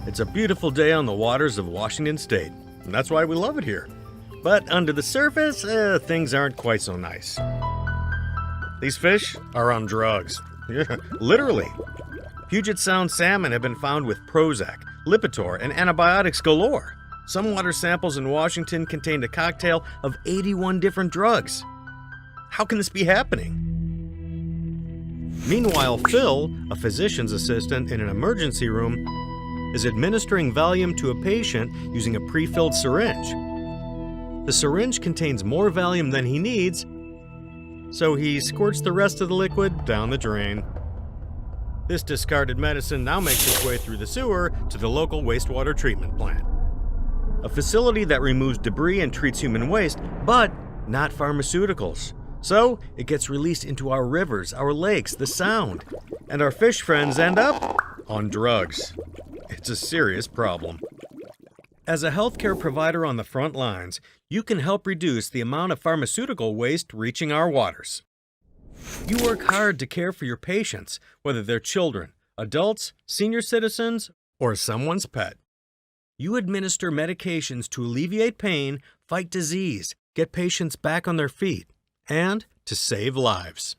It's a beautiful day on the waters of Washington State, and that's why we love it here. But under the surface, things aren't quite so nice. These fish are on drugs. Yeah, literally. Puget Sound salmon have been found with Prozac, Lipitor, and antibiotics galore. Some water samples in Washington contained a cocktail of 81 different drugs. How can this be happening? Meanwhile, Phil, a physician's assistant in an emergency room, is administering Valium to a patient using a pre-filled syringe. The syringe contains more Valium than he needs, so he squirts the rest of the liquid down the drain. This discarded medicine now makes its way through the sewer to the local wastewater treatment plant, a facility that removes debris and treats human waste, but not pharmaceuticals. So it gets released into our rivers, our lakes, the Sound, and our fish friends end up on drugs. It's a serious problem. As a healthcare provider on the front lines, you can help reduce the amount of pharmaceutical waste reaching our waters. You work hard to care for your patients, whether they're children, adults, senior citizens, or someone's pet. You administer medications to alleviate pain, fight disease, get patients back on their feet, and to save lives.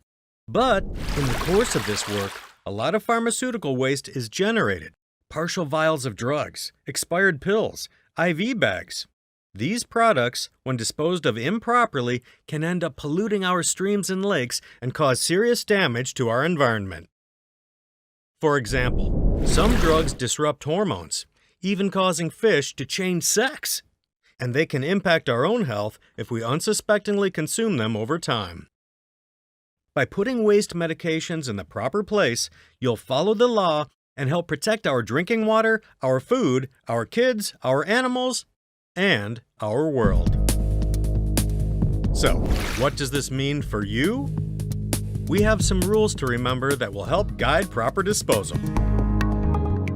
But in the course of this work, a lot of pharmaceutical waste is generated. Partial vials of drugs, expired pills, IV bags. These products, when disposed of improperly, can end up polluting our streams and lakes and cause serious damage to our environment. For example, some drugs disrupt hormones, even causing fish to change sex. And they can impact our own health if we unsuspectingly consume them over time. By putting waste medications in the proper place, you'll follow the law and help protect our drinking water, our food, our kids, our animals, and our world. So, what does this mean for you? We have some rules to remember that will help guide proper disposal.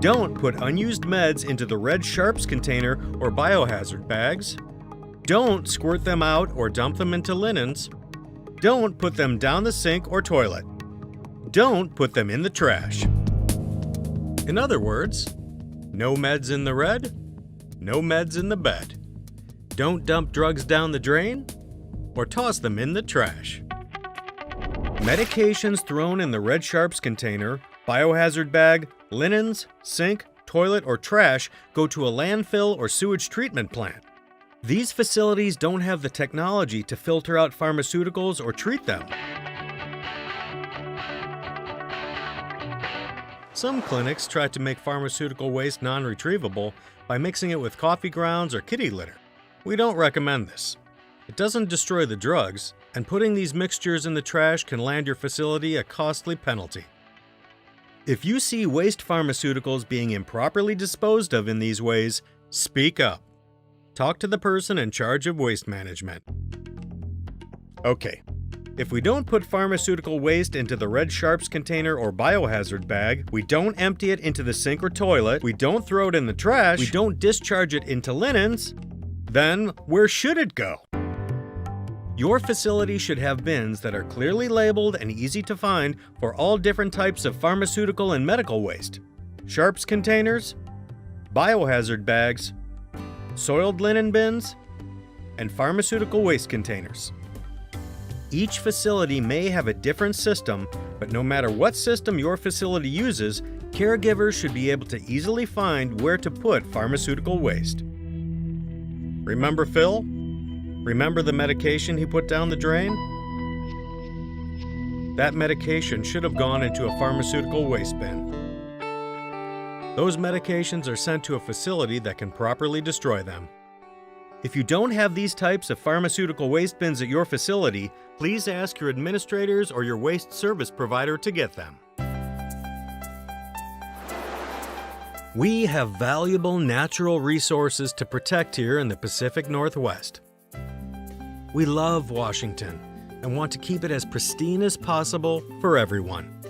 Don't put unused meds into the red sharps container or biohazard bags. Don't squirt them out or dump them into linens. Don't put them down the sink or toilet. Don't put them in the trash. In other words, no meds in the red, no meds in the bed. Don't dump drugs down the drain or toss them in the trash. Medications thrown in the red sharps container, biohazard bag, linens, sink, toilet, or trash go to a landfill or sewage treatment plant. These facilities don't have the technology to filter out pharmaceuticals or treat them. Some clinics try to make pharmaceutical waste non-retrievable by mixing it with coffee grounds or kitty litter. We don't recommend this. It doesn't destroy the drugs, and putting these mixtures in the trash can land your facility a costly penalty. If you see waste pharmaceuticals being improperly disposed of in these ways, speak up. Talk to the person in charge of waste management. Okay, if we don't put pharmaceutical waste into the red sharps container or biohazard bag, we don't empty it into the sink or toilet, we don't throw it in the trash, we don't discharge it into linens, then where should it go? Your facility should have bins that are clearly labeled and easy to find for all different types of pharmaceutical and medical waste. Sharps containers, biohazard bags, soiled linen bins, and pharmaceutical waste containers. Each facility may have a different system, but no matter what system your facility uses, caregivers should be able to easily find where to put pharmaceutical waste. Remember Phil? Remember the medication he put down the drain? That medication should have gone into a pharmaceutical waste bin. Those medications are sent to a facility that can properly destroy them. If you don't have these types of pharmaceutical waste bins at your facility, please ask your administrators or your waste service provider to get them. We have valuable natural resources to protect here in the Pacific Northwest. We love Washington and want to keep it as pristine as possible for everyone.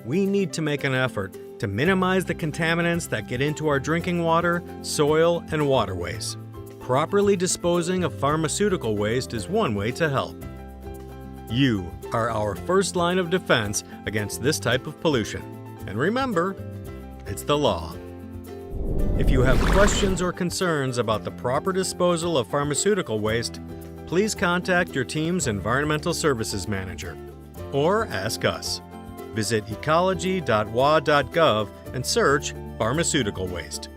We need to make an effort to minimize the contaminants that get into our drinking water, soil, and waterways. Properly disposing of pharmaceutical waste is one way to help. You are our first line of defense against this type of pollution. And remember, it's the law. If you have questions or concerns about the proper disposal of pharmaceutical waste, please contact your team's Environmental Services Manager or ask us. Visit ecology.wa.gov and search pharmaceutical waste.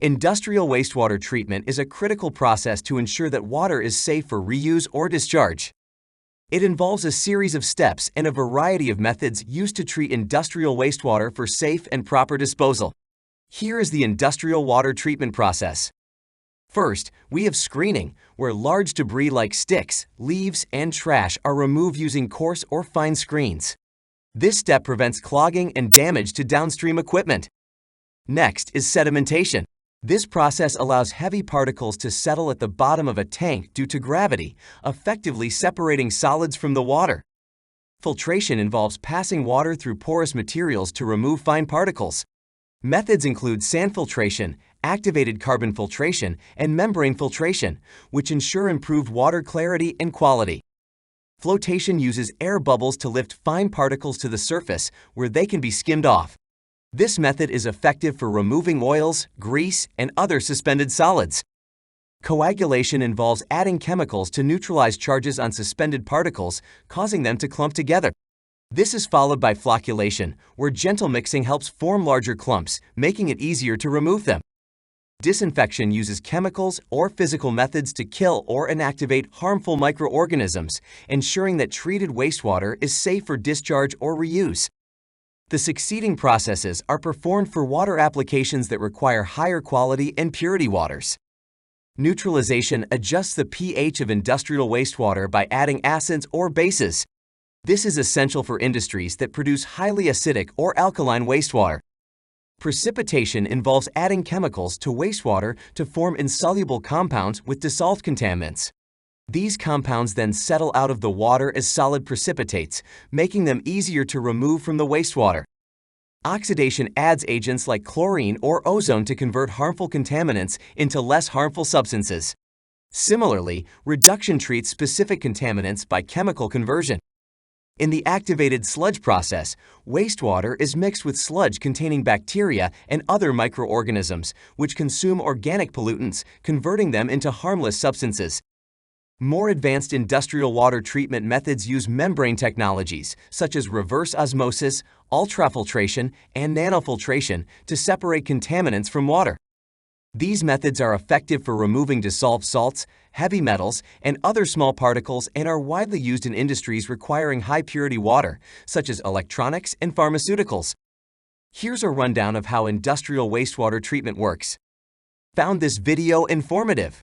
Industrial wastewater treatment is a critical process to ensure that water is safe for reuse or discharge. It involves a series of steps and a variety of methods used to treat industrial wastewater for safe and proper disposal. Here is the industrial water treatment process. First, we have screening, where large debris like sticks, leaves, and trash are removed using coarse or fine screens. This step prevents clogging and damage to downstream equipment. Next is sedimentation. This process allows heavy particles to settle at the bottom of a tank due to gravity, effectively separating solids from the water. Filtration involves passing water through porous materials to remove fine particles. Methods include sand filtration, activated carbon filtration, and membrane filtration, which ensure improved water clarity and quality. Flotation uses air bubbles to lift fine particles to the surface, where they can be skimmed off. This method is effective for removing oils, grease, and other suspended solids. Coagulation involves adding chemicals to neutralize charges on suspended particles, causing them to clump together. This is followed by flocculation, where gentle mixing helps form larger clumps, making it easier to remove them. Disinfection uses chemicals or physical methods to kill or inactivate harmful microorganisms, ensuring that treated wastewater is safe for discharge or reuse. The succeeding processes are performed for water applications that require higher quality and purity waters. Neutralization adjusts the pH of industrial wastewater by adding acids or bases. This is essential for industries that produce highly acidic or alkaline wastewater. Precipitation involves adding chemicals to wastewater to form insoluble compounds with dissolved contaminants. These compounds then settle out of the water as solid precipitates, making them easier to remove from the wastewater. Oxidation adds agents like chlorine or ozone to convert harmful contaminants into less harmful substances. Similarly, reduction treats specific contaminants by chemical conversion. In the activated sludge process, wastewater is mixed with sludge containing bacteria and other microorganisms, which consume organic pollutants, converting them into harmless substances. More advanced industrial water treatment methods use membrane technologies, such as reverse osmosis, ultrafiltration, and nanofiltration, to separate contaminants from water. These methods are effective for removing dissolved salts, heavy metals, and other small particles and are widely used in industries requiring high-purity water, such as electronics and pharmaceuticals. Here's a rundown of how industrial wastewater treatment works. Found this video informative?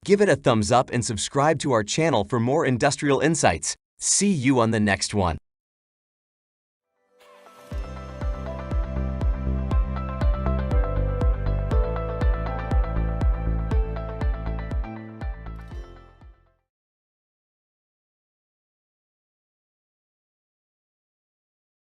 Give it a thumbs up and subscribe to our channel for more industrial insights. See you on the next one.